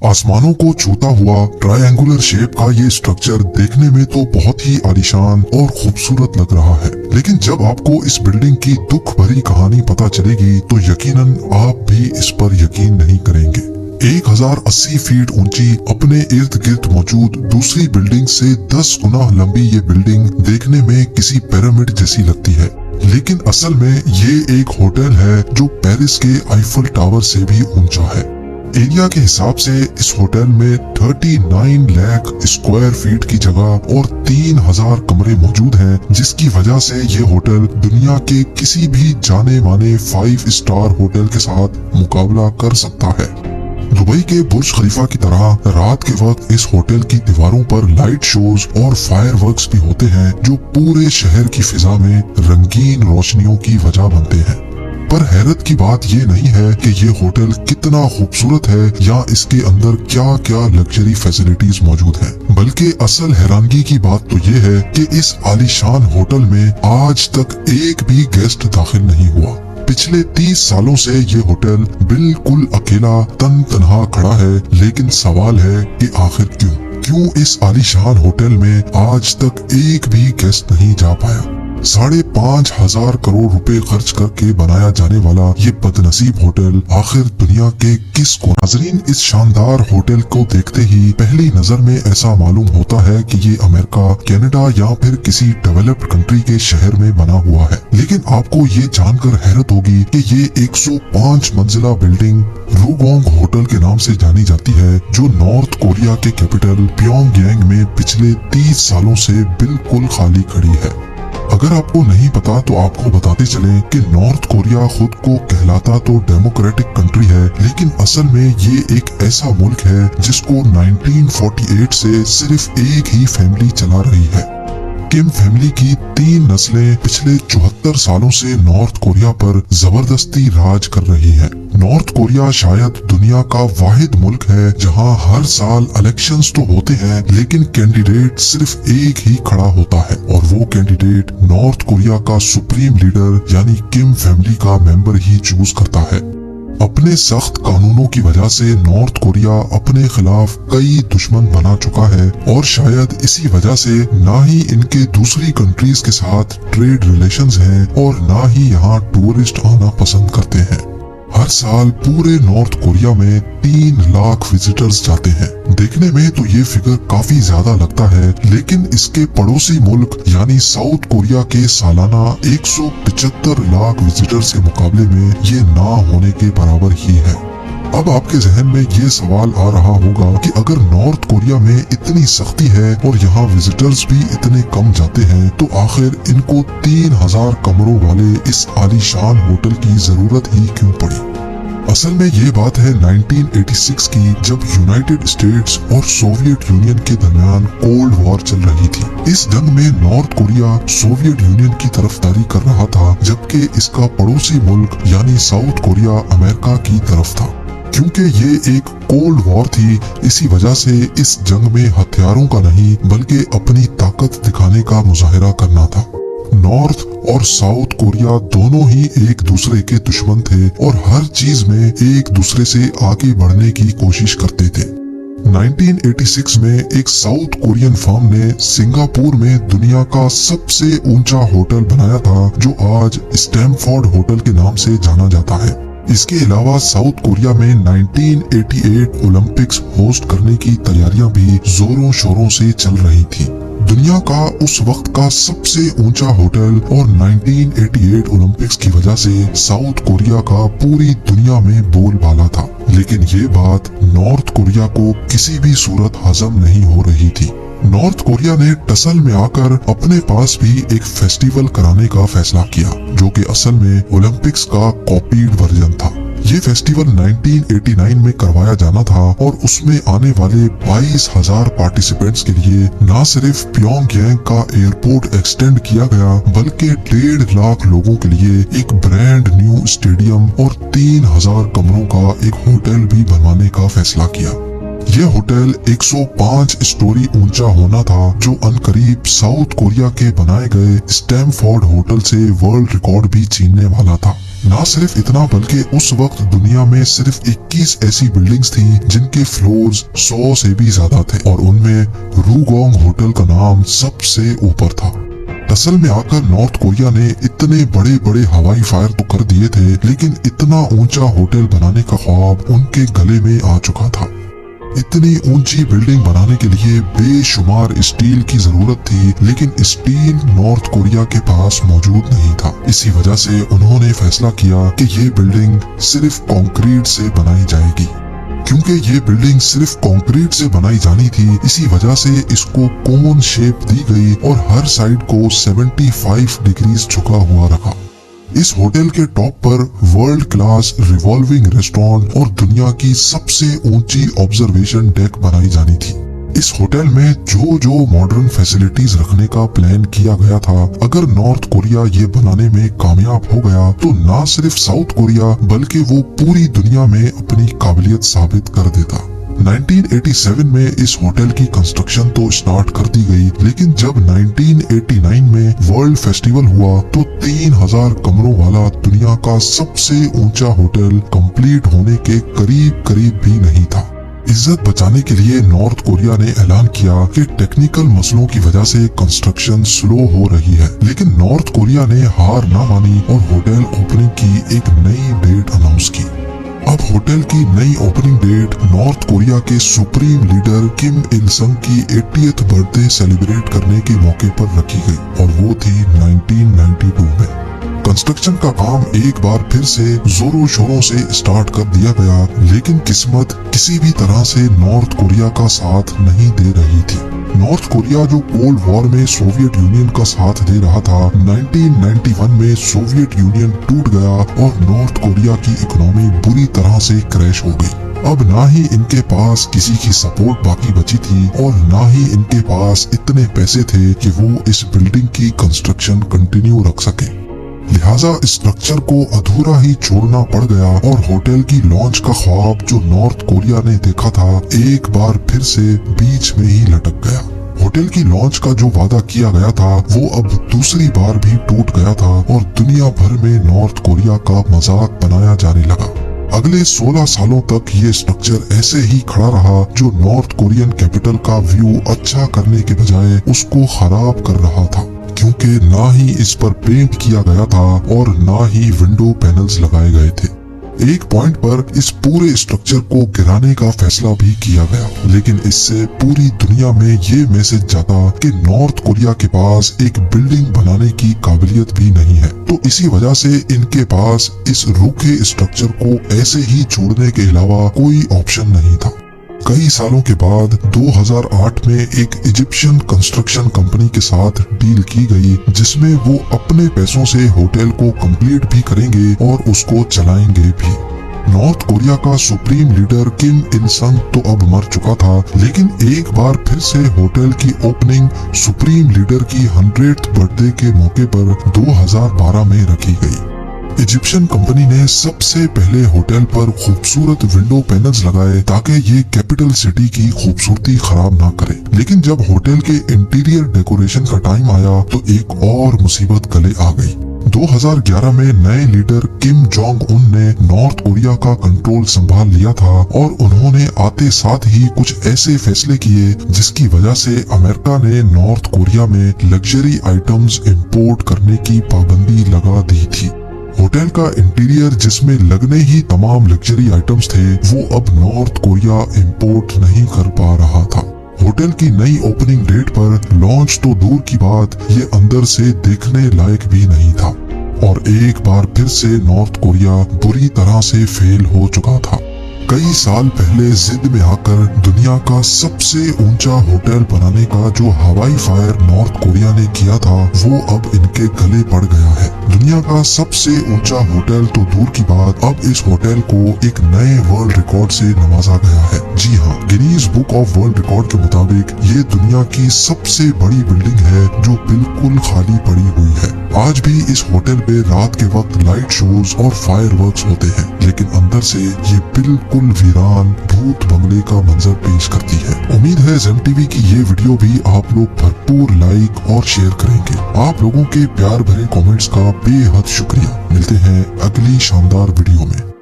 आसमानों को छूता हुआ ट्रायंगुलर शेप का ये स्ट्रक्चर देखने में तो बहुत ही आलीशान और खूबसूरत लग रहा है, लेकिन जब आपको इस बिल्डिंग की दुख भरी कहानी पता चलेगी तो यकीनन आप भी इस पर यकीन नहीं करेंगे। 1080 फीट ऊंची अपने इर्द गिर्द मौजूद दूसरी बिल्डिंग से 10 गुना लंबी ये बिल्डिंग देखने में किसी पिरामिड जैसी लगती है, लेकिन असल में ये एक होटल है जो पेरिस के आईफल टावर से भी ऊंचा है। एरिया के हिसाब से इस होटल में 39 लाख स्क्वायर फीट की जगह और 3000 कमरे मौजूद हैं, जिसकी वजह से ये होटल दुनिया के किसी भी जाने माने 5 स्टार होटल के साथ मुकाबला कर सकता है। दुबई के बुर्ज खलीफा की तरह रात के वक्त इस होटल की दीवारों पर लाइट शोज और फायरवर्क्स भी होते हैं, जो पूरे शहर की फिजा में रंगीन रोशनियों की वजह बनते हैं। पर हैरत की बात ये नहीं है कि ये होटल कितना खूबसूरत है या इसके अंदर क्या क्या लग्जरी फैसिलिटीज मौजूद हैं, बल्कि असल हैरानगी की बात तो ये है कि इस आलीशान होटल में आज तक एक भी गेस्ट दाखिल नहीं हुआ। पिछले 30 सालों से ये होटल बिल्कुल अकेला तनहा खड़ा है, लेकिन सवाल है कि आखिर क्यों इस आलीशान होटल में आज तक एक भी गेस्ट नहीं जा पाया। 5,500 करोड़ रुपए खर्च करके बनाया जाने वाला ये बदनसीब होटल आखिर दुनिया के किस कोने? नाज़रीन, इस शानदार होटल को देखते ही पहली नजर में ऐसा मालूम होता है कि ये अमेरिका, कनाडा या फिर किसी डेवलप्ड कंट्री के शहर में बना हुआ है, लेकिन आपको ये जानकर हैरत होगी कि ये 105 मंजिला बिल्डिंग रुगोंग होटल के नाम से जानी जाती है, जो नॉर्थ कोरिया के कैपिटल प्योंगयांग में पिछले 30 सालों से बिल्कुल खाली खड़ी है। अगर आपको नहीं पता तो आपको बताते चलें कि नॉर्थ कोरिया खुद को कहलाता तो डेमोक्रेटिक कंट्री है, लेकिन असल में ये एक ऐसा मुल्क है जिसको 1948 से सिर्फ एक ही फैमिली चला रही है। किम फैमिली की 3 नस्लें पिछले 74 सालों से नॉर्थ कोरिया पर जबरदस्ती राज कर रही हैं। नॉर्थ कोरिया शायद दुनिया का वाहिद मुल्क है जहां हर साल इलेक्शंस तो होते हैं, लेकिन कैंडिडेट सिर्फ एक ही खड़ा होता है और वो कैंडिडेट नॉर्थ कोरिया का सुप्रीम लीडर यानी किम फैमिली का मेंबर ही चूज करता है। अपने सख्त कानूनों की वजह से नॉर्थ कोरिया अपने खिलाफ कई दुश्मन बना चुका है और शायद इसी वजह से ना ही इनके दूसरी कंट्रीज के साथ ट्रेड रिलेशंस हैं और ना ही यहाँ टूरिस्ट आना पसंद करते हैं। हर साल पूरे नॉर्थ कोरिया में 3 लाख विजिटर्स जाते हैं। देखने में तो ये फिगर काफी ज्यादा लगता है, लेकिन इसके पड़ोसी मुल्क यानी साउथ कोरिया के सालाना 175 लाख विजिटर्स के मुकाबले में ये ना होने के बराबर ही है। अब आपके जहन में ये सवाल आ रहा होगा कि अगर नॉर्थ कोरिया में इतनी सख्ती है और यहाँ विजिटर्स भी इतने कम जाते हैं, तो आखिर इनको 3000 कमरों वाले इस आलीशान होटल की जरूरत ही क्यों पड़ी? असल में ये बात है 1986 की, जब यूनाइटेड स्टेट्स और सोवियत यूनियन के दरमियान कोल्ड वॉर चल रही थी। इस जंग में नॉर्थ कोरिया सोवियत यूनियन की तरफदारी कर रहा था, जबकि इसका पड़ोसी मुल्क यानी साउथ कोरिया अमेरिका की तरफ था। क्योंकि ये एक कोल्ड वॉर थी, इसी वजह से इस जंग में हथियारों का नहीं बल्कि अपनी ताकत दिखाने का मुजाहिरा करना था। नॉर्थ और साउथ कोरिया दोनों ही एक दूसरे के दुश्मन थे और हर चीज में एक दूसरे से आगे बढ़ने की कोशिश करते थे। 1986 में एक साउथ कोरियन फर्म ने सिंगापुर में दुनिया का सबसे ऊंचा होटल बनाया था, जो आज स्टैमफोर्ड होटल के नाम से जाना जाता है। इसके अलावा साउथ कोरिया में 1988 ओलंपिक्स होस्ट करने की तैयारियां भी जोरों शोरों से चल रही थी। दुनिया का उस वक्त का सबसे ऊंचा होटल और 1988 ओलंपिक्स की वजह से साउथ कोरिया का पूरी दुनिया में बोलबाला था, लेकिन ये बात नॉर्थ कोरिया को किसी भी सूरत हजम नहीं हो रही थी। नॉर्थ कोरिया ने टसल में आकर अपने पास भी एक फेस्टिवल कराने का फैसला किया, जो कि असल में ओलंपिक्स का कॉपीड वर्जन था। ये फेस्टिवल 1989 में करवाया जाना था और उसमें आने वाले 22,000 पार्टिसिपेंट्स के लिए न सिर्फ प्योंगयांग का एयरपोर्ट एक्सटेंड किया गया, बल्कि 1.5 लाख लोगों के लिए एक ब्रांड न्यू स्टेडियम और 3000 कमरों का एक होटल भी बनवाने का फैसला किया। ये होटल 105 स्टोरी ऊंचा होना था, जो अनकरीब साउथ कोरिया के बनाए गए स्टैमफोर्ड होटल से वर्ल्ड रिकॉर्ड भी छीनने वाला था। ना सिर्फ इतना बल्कि उस वक्त दुनिया में सिर्फ 21 ऐसी बिल्डिंग्स थी जिनके फ्लोर्स 100 से भी ज्यादा थे और उनमें रूगोंग होटल का नाम सबसे ऊपर था। असल में आकर नॉर्थ कोरिया ने इतने बड़े बड़े हवाई फायर तो कर दिए थे, लेकिन इतना ऊंचा होटल बनाने का ख्वाब उनके गले में आ चुका था। इतनी ऊंची बिल्डिंग बनाने के लिए बेशुमार स्टील की जरूरत थी, लेकिन स्टील नॉर्थ कोरिया के पास मौजूद नहीं था। इसी वजह से उन्होंने फैसला किया कि ये बिल्डिंग सिर्फ कंक्रीट से बनाई जाएगी। क्योंकि ये बिल्डिंग सिर्फ कंक्रीट से बनाई जानी थी, इसी वजह से इसको कोन शेप दी गई और हर साइड को 75 डिग्रीज झुका हुआ रखा। इस होटल के टॉप पर वर्ल्ड क्लास रिवॉल्विंग रेस्टोरेंट और दुनिया की सबसे ऊंची ऑब्जर्वेशन डेक बनाई जानी थी। इस होटल में जो मॉडर्न फैसिलिटीज रखने का प्लान किया गया था, अगर नॉर्थ कोरिया ये बनाने में कामयाब हो गया तो ना सिर्फ साउथ कोरिया बल्कि वो पूरी दुनिया में अपनी काबिलियत साबित कर देता। 1987 में इस होटल की कंस्ट्रक्शन तो स्टार्ट कर दी गई, लेकिन जब 1989 में वर्ल्ड फेस्टिवल हुआ तो 3000 कमरों वाला दुनिया का सबसे ऊंचा होटल कंप्लीट होने के करीब भी नहीं था। इज्जत बचाने के लिए नॉर्थ कोरिया ने ऐलान किया कि टेक्निकल मसलों की वजह से कंस्ट्रक्शन स्लो हो रही है, लेकिन नॉर्थ कोरिया ने हार ना मानी और होटल ओपनिंग की एक नई डेट अनाउंस की। अब होटल की नई ओपनिंग डेट नॉर्थ कोरिया के सुप्रीम लीडर किम इल संग की 80th बर्थडे सेलिब्रेट करने के मौके पर रखी गई और वो थी 1992 में। कंस्ट्रक्शन का काम एक बार फिर से जोरों शोरों से स्टार्ट कर दिया गया, लेकिन किस्मत किसी भी तरह से नॉर्थ कोरिया का साथ नहीं दे रही थी। नॉर्थ कोरिया जो कोल्ड वॉर में सोवियत यूनियन का साथ दे रहा था, 1991 में सोवियत यूनियन टूट गया और नॉर्थ कोरिया की इकोनॉमी बुरी तरह से क्रैश हो गई। अब ना ही इनके पास किसी की सपोर्ट बाकी बची थी और ना ही इनके पास इतने पैसे थे कि वो इस बिल्डिंग की कंस्ट्रक्शन कंटिन्यू रख सके। लिहाजा स्ट्रक्चर को अधूरा ही छोड़ना पड़ गया और होटल की लॉन्च का ख्वाब जो नॉर्थ कोरिया ने देखा था, एक बार फिर से बीच में ही लटक गया। होटल की लॉन्च का जो वादा किया गया था वो अब दूसरी बार भी टूट गया था और दुनिया भर में नॉर्थ कोरिया का मजाक बनाया जाने लगा। अगले 16 सालों तक ये स्ट्रक्चर ऐसे ही खड़ा रहा, जो नॉर्थ कोरियन कैपिटल का व्यू अच्छा करने के बजाय उसको खराब कर रहा था, क्योंकि ना ही इस पर पेंट किया गया था और ना ही विंडो पैनल्स लगाए गए थे। एक पॉइंट पर इस पूरे स्ट्रक्चर को गिराने का फैसला भी किया गया, लेकिन इससे पूरी दुनिया में ये मैसेज जाता कि नॉर्थ कोरिया के पास एक बिल्डिंग बनाने की काबिलियत भी नहीं है। तो इसी वजह से इनके पास इस रूखे स्ट्रक्चर को ऐसे ही छोड़ने के अलावा कोई ऑप्शन नहीं था। कई सालों के बाद 2008 में एक इजिप्शियन कंस्ट्रक्शन कंपनी के साथ डील की गई, जिसमें वो अपने पैसों से होटल को कंप्लीट भी करेंगे और उसको चलाएंगे भी। नॉर्थ कोरिया का सुप्रीम लीडर किम इल संग तो अब मर चुका था, लेकिन एक बार फिर से होटल की ओपनिंग सुप्रीम लीडर की 100th बर्थडे के मौके पर 2012 में रखी गई। इजिप्शियन कंपनी ने सबसे पहले होटल पर खूबसूरत विंडो पैनल्स लगाए ताकि ये कैपिटल सिटी की खूबसूरती खराब ना करे, लेकिन जब होटल के इंटीरियर डेकोरेशन का टाइम आया तो एक और मुसीबत गले आ गई। 2011 में नए लीडर किम जोंग उन ने नॉर्थ कोरिया का कंट्रोल संभाल लिया था और उन्होंने आते साथ ही कुछ ऐसे फैसले किए जिसकी वजह से अमेरिका ने नॉर्थ कोरिया में लग्जरी आइटम्स इंपोर्ट करने की पाबंदी लगा दी थी। होटल का इंटीरियर जिसमें लगने ही तमाम लग्जरी आइटम्स थे, वो अब नॉर्थ कोरिया इंपोर्ट नहीं कर पा रहा था। होटल की नई ओपनिंग डेट पर लॉन्च तो दूर की बात, ये अंदर से देखने लायक भी नहीं था और एक बार फिर से नॉर्थ कोरिया बुरी तरह से फेल हो चुका था। कई साल पहले जिद में आकर दुनिया का सबसे ऊंचा होटल बनाने का जो हवाई फायर नॉर्थ कोरिया ने किया था, वो अब इनके गले पड़ गया है। दुनिया का सबसे ऊंचा होटल तो दूर की बात, अब इस होटल को एक नए वर्ल्ड रिकॉर्ड से नवाजा गया है। जी हाँ, Guinness book of world record के मुताबिक ये दुनिया की सबसे बड़ी बिल्डिंग है जो बिल्कुल खाली पड़ी हुई है। आज भी इस होटल पे रात के वक्त लाइट शोज और फायरवर्क्स होते हैं, लेकिन अंदर से ये बिल्कुल बिल्कुल वीरान भूत बंगले का मंजर पेश करती है। उम्मीद है जेम टीवी की ये वीडियो भी आप लोग भरपूर लाइक और शेयर करेंगे। आप लोगों के प्यार भरे कमेंट्स का बेहद शुक्रिया। मिलते हैं अगली शानदार वीडियो में।